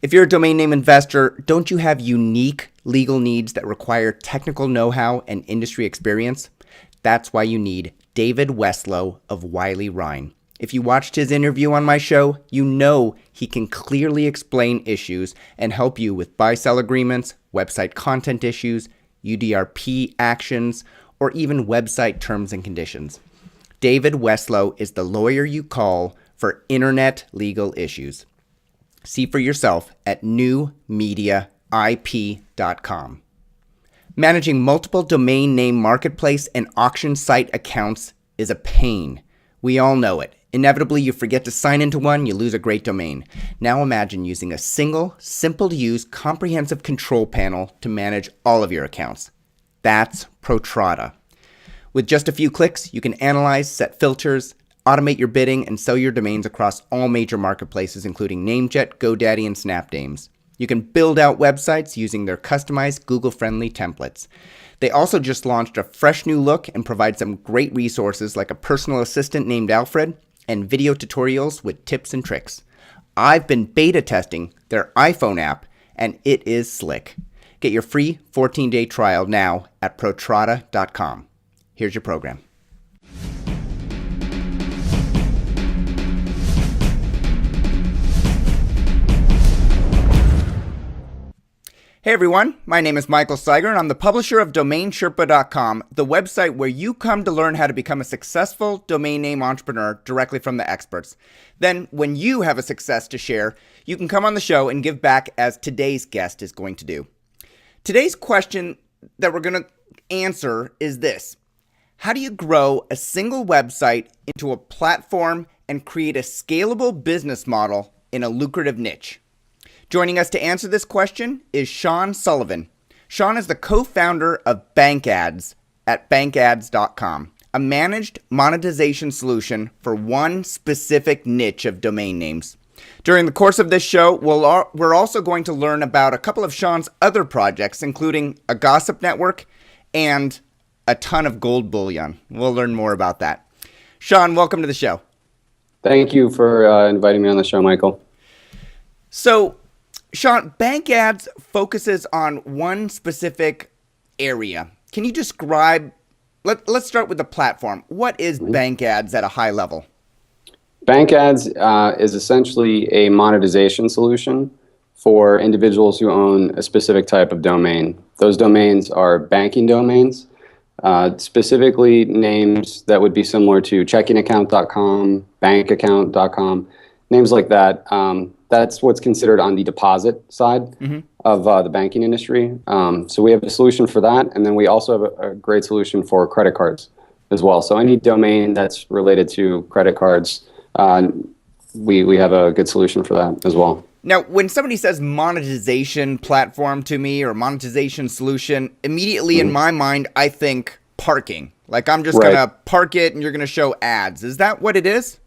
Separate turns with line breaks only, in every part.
If you're a domain name investor, don't you have unique legal needs that require technical know-how and industry experience? That's why you need David Westlow of Wiley Rhine. If you watched his interview on my show, you know he can clearly explain issues and help you with buy-sell agreements, website content issues, UDRP actions, or even website terms and conditions. David Westlow is the lawyer you call for internet legal issues. See for yourself at newmediaip.com. Managing multiple domain name marketplace and auction site accounts is a pain. We all know it. Inevitably, you forget to sign into one, you lose a great domain. Now imagine using a single, simple-to-use, comprehensive control panel to manage all of your accounts. That's Protrata. With just a few clicks, you can analyze, set filters, automate your bidding, and sell your domains across all major marketplaces, including Namejet, GoDaddy, and Snapdames. You can build out websites using their customized Google-friendly templates. They also just launched a fresh new look and provide some great resources like a personal assistant named Alfred and video tutorials with tips and tricks. I've been beta testing their iPhone app, and it is slick. Get your free 14-day trial now at protrata.com. Here's your program. Hey everyone, my name is Michael Seiger and I'm the publisher of DomainSherpa.com, the website where you come to learn how to become a successful domain name entrepreneur directly from the experts. Then, when you have a success to share, you can come on the show and give back as today's guest is going to do. Today's question that we're going to answer is this: how do you grow a single website into a platform and create a scalable business model in a lucrative niche? Joining us to answer this question is Sean Sullivan. Sean is the co-founder of Bank Ads at bankads.com, a managed monetization solution for one specific niche of domain names. During the course of this show, we're also going to learn about a couple of Sean's other projects, including a gossip network and a ton of gold bullion. We'll learn more about that. Sean, welcome to the show.
Thank you for inviting me on the show, Michael.
So, Sean, Bank Ads focuses on one specific area. Can you describe, let's start with the platform. What is Bank Ads at a high level?
Bank Ads is essentially a monetization solution for individuals who own a specific type of domain. Those domains are banking domains, specifically names that would be similar to checkingaccount.com, bankaccount.com, names like that. That's what's considered on the deposit side of the banking industry. So we have a solution for that, and then we also have a great solution for credit cards as well. So any domain that's related to credit cards, we have a good solution for that as well.
Now, when somebody says monetization platform to me or monetization solution, immediately in my mind, I think parking. Like I'm just going to park it and you're going to show ads. Is that what it is?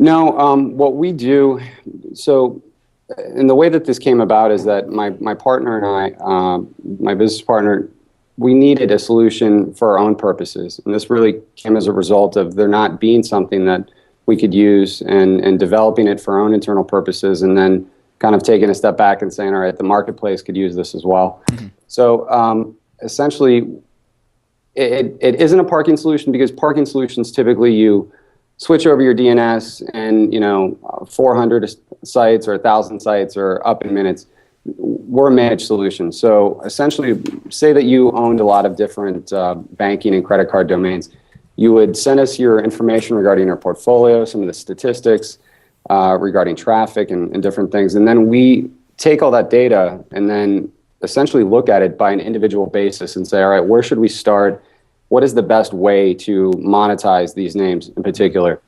No, what we do, so, and the way that this came about is that my partner and I, my business partner, we needed a solution for our own purposes. And this really came as a result of there not being something that we could use and developing it for our own internal purposes, and then kind of taking a step back and saying, all right, the marketplace could use this as well. So essentially, it isn't a parking solution, because parking solutions typically you switch over your DNS and 400 sites or 1,000 sites are up in minutes. We're a managed solution. So essentially, say that you owned a lot of different banking and credit card domains. You would send us your information regarding your portfolio, some of the statistics regarding traffic and different things. And then we take all that data and then essentially look at it by an individual basis and say, all right, where should we start? What is the best way to monetize these names in particular?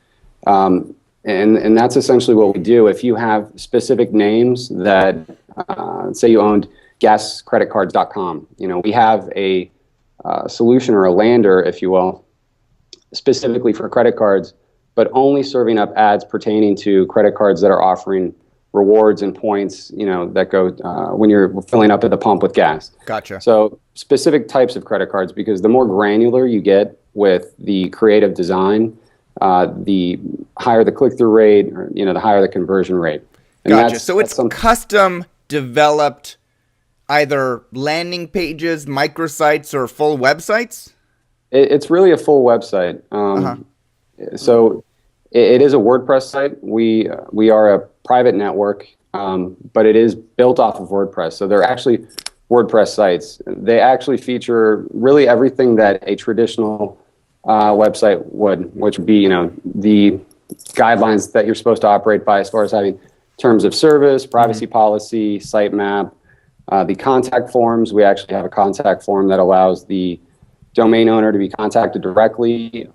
And that's essentially what we do. If you have specific names that, say you owned gascreditcards.com, we have a solution or a lander, if you will, specifically for credit cards, but only serving up ads pertaining to credit cards that are offering rewards and points, that go when you're filling up at the pump with gas.
Gotcha.
So specific types of credit cards, because the more granular you get with the creative design, the higher the click-through rate, or the higher the conversion rate. And
gotcha. So it's custom developed either landing pages, microsites, or full websites?
It's really a full website. So it is a WordPress site. We are a private network, but it is built off of WordPress. So they're actually WordPress sites. They actually feature really everything that a traditional website would, which would be, the guidelines that you're supposed to operate by as far as having terms of service, privacy policy, sitemap, the contact forms. We actually have a contact form that allows the domain owner to be contacted directly,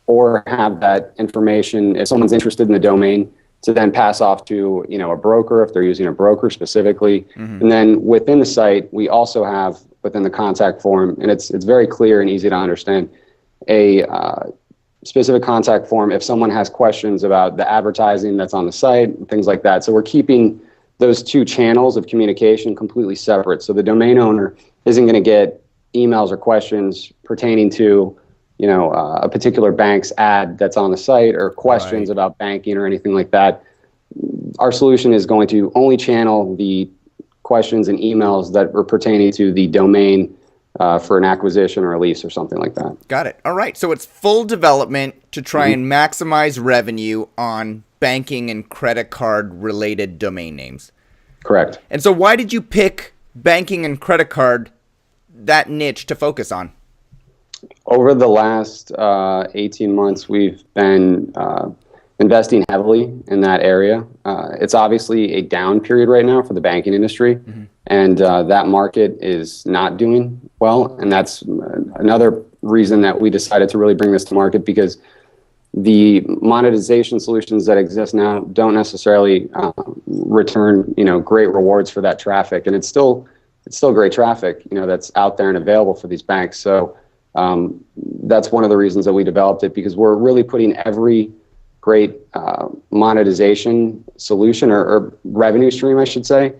or have that information, if someone's interested in the domain, to then pass off to a broker if they're using a broker specifically. And then within the site, we also have within the contact form, and it's very clear and easy to understand, a specific contact form if someone has questions about the advertising that's on the site and things like that. So we're keeping those two channels of communication completely separate. So the domain owner isn't going to get emails or questions pertaining to a particular bank's ad that's on the site, or questions about banking or anything like that. Our solution is going to only channel the questions and emails that are pertaining to the domain for an acquisition or a lease or something like that.
Got it. All right. So it's full development to try and maximize revenue on banking and credit card related domain names.
Correct.
And so why did you pick banking and credit card, that niche, to focus on?
Over the last 18 months, we've been investing heavily in that area. It's obviously a down period right now for the banking industry, and that market is not doing well. And that's another reason that we decided to really bring this to market, because the monetization solutions that exist now don't necessarily return, great rewards for that traffic. And it's still great traffic, that's out there and available for these banks. So that's one of the reasons that we developed it, because we're really putting every great monetization solution or revenue stream, I should say,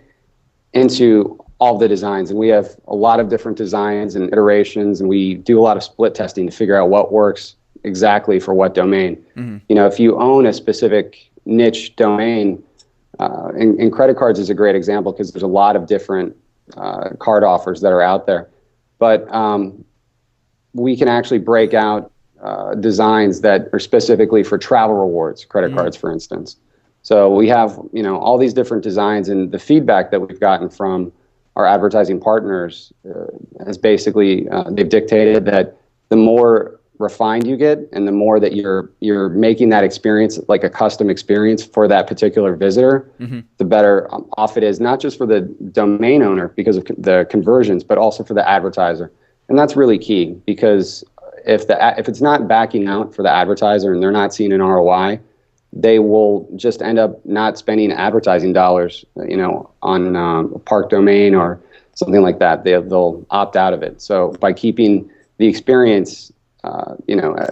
into all the designs. And we have a lot of different designs and iterations, and we do a lot of split testing to figure out what works exactly for what domain. If you own a specific niche domain, and credit cards is a great example, because there's a lot of different card offers that are out there. But we can actually break out designs that are specifically for travel rewards, credit cards, for instance. So we have, all these different designs, and the feedback that we've gotten from our advertising partners has basically, they've dictated that the more refined you get, and the more that you're making that experience like a custom experience for that particular visitor, the better off it is, not just for the domain owner because of the conversions, but also for the advertiser. And that's really key, because if it's not backing out for the advertiser and they're not seeing an ROI, they will just end up not spending advertising dollars, on a park domain or something like that. They'll opt out of it. So by keeping the experience,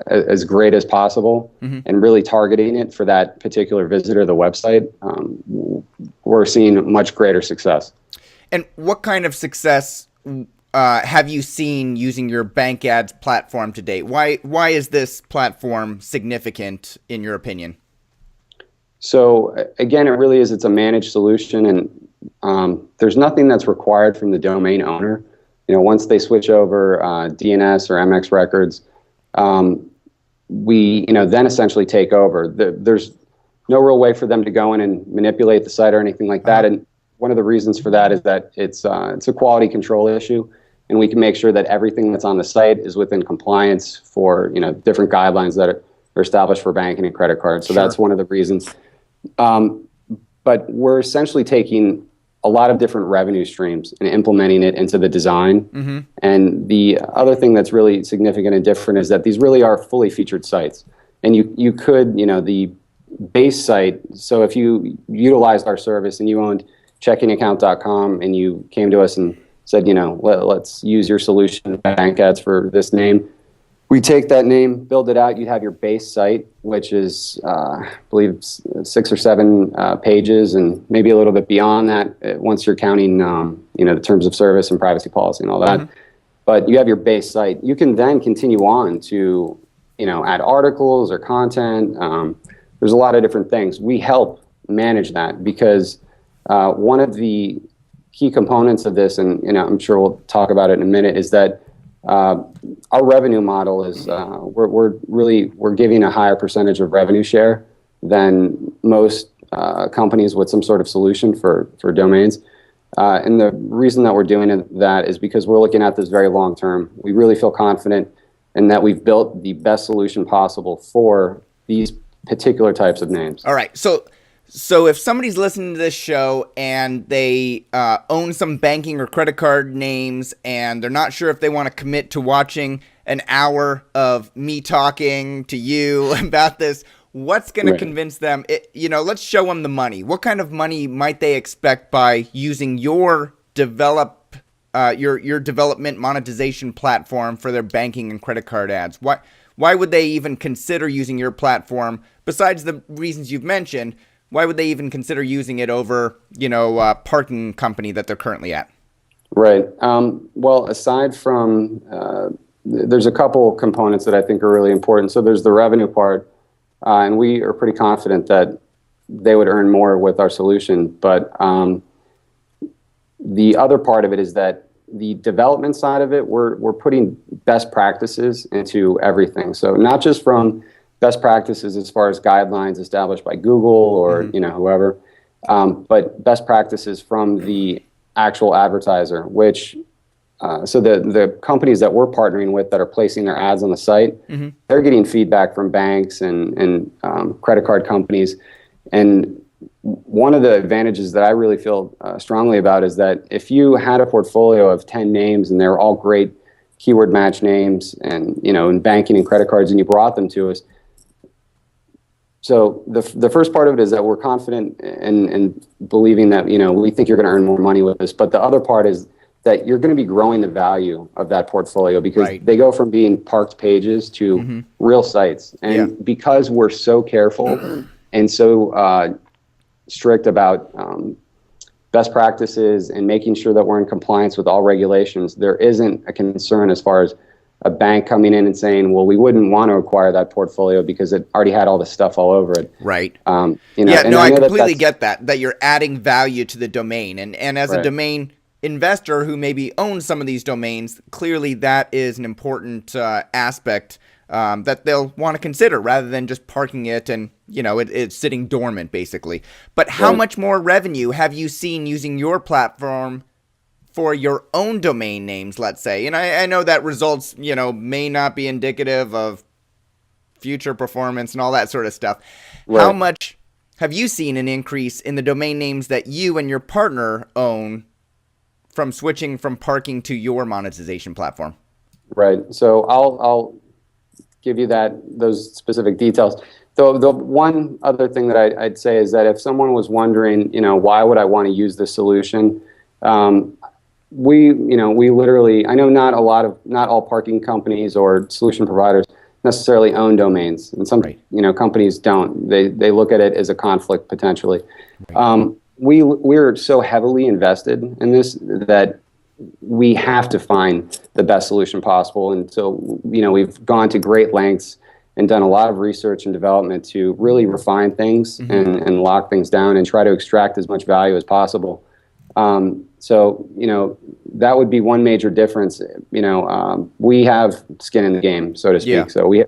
as great as possible, and really targeting it for that particular visitor to the website, we're seeing much greater success.
And what kind of success have you seen using your bank ads platform to date? Why is this platform significant in your opinion?
So again, it's a managed solution, and there's nothing that's required from the domain owner. Once they switch over DNS or MX records, we then essentially take over. There's no real way for them to go in and manipulate the site or anything like that. And one of the reasons for that is that it's a quality control issue, and we can make sure that everything that's on the site is within compliance for different guidelines that are established for banking and credit cards. So that's one of the reasons. But we're essentially taking a lot of different revenue streams and implementing it into the design. And the other thing that's really significant and different is that these really are fully featured sites. And you could, the base site, so if you utilized our service and you owned checkingaccount.com and you came to us and said, let's use your solution, bank ads, for this name, we take that name, build it out. You'd have your base site, which is, I believe, 6 or 7 pages, and maybe a little bit beyond that once you're counting, the terms of service and privacy policy and all that. But you have your base site. You can then continue on to, add articles or content. There's a lot of different things. We help manage that, because One of the key components of this, and I'm sure we'll talk about it in a minute, is that our revenue model is we're giving a higher percentage of revenue share than most companies with some sort of solution for domains. And the reason that we're doing that is because we're looking at this very long term. We really feel confident in that we've built the best solution possible for these particular types of names.
All right. So if somebody's listening to this show and they own some banking or credit card names and they're not sure if they want to commit to watching an hour of me talking to you about this, what's going to convince them? Let's show them the money. What kind of money might they expect by using your development monetization platform for their banking and credit card ads? Why would they even consider using your platform besides the reasons you've mentioned? Why would they even consider using it over, a parking company that they're currently at?
Right. Well, aside from, there's a couple components that I think are really important. So there's the revenue part, and we are pretty confident that they would earn more with our solution. But the other part of it is that the development side of it, we're putting best practices into everything. So not just from best practices as far as guidelines established by Google or whoever, but best practices from the actual advertiser, which so the companies that we're partnering with that are placing their ads on the site, they're getting feedback from banks and credit card companies. And one of the advantages that I really feel strongly about is that if you had a portfolio of 10 names and they're all great keyword match names and in banking and credit cards, and you brought them to us. So the first part of it is that we're confident in believing that we think you're going to earn more money with this. But the other part is that you're going to be growing the value of that portfolio because they go from being parked pages to real sites. And because we're so careful and so strict about best practices and making sure that we're in compliance with all regulations, there isn't a concern as far as a bank coming in and saying, well, we wouldn't want to acquire that portfolio because it already had all this stuff all over it.
Right.
I
completely get that you're adding value to the domain. And as a domain investor who maybe owns some of these domains, clearly that is an important aspect that they'll want to consider rather than just parking it and, it's sitting dormant basically. But how much more revenue have you seen using your platform for your own domain names, let's say? And I know that results, may not be indicative of future performance and all that sort of stuff. Right. How much have you seen an increase in the domain names that you and your partner own from switching from parking to your monetization platform? Right.
So I'll give you those specific details. The one other thing that I'd say is that if someone was wondering, why would I want to use this solution? We literally, I know not all parking companies or solution providers necessarily own domains, and some companies don't. They look at it as a conflict potentially. Right. We're so heavily invested in this that we have to find the best solution possible, and so we've gone to great lengths and done a lot of research and development to really refine things and lock things down and try to extract as much value as possible. So, that would be one major difference. We have skin in the game, so to speak.
Yeah.
So we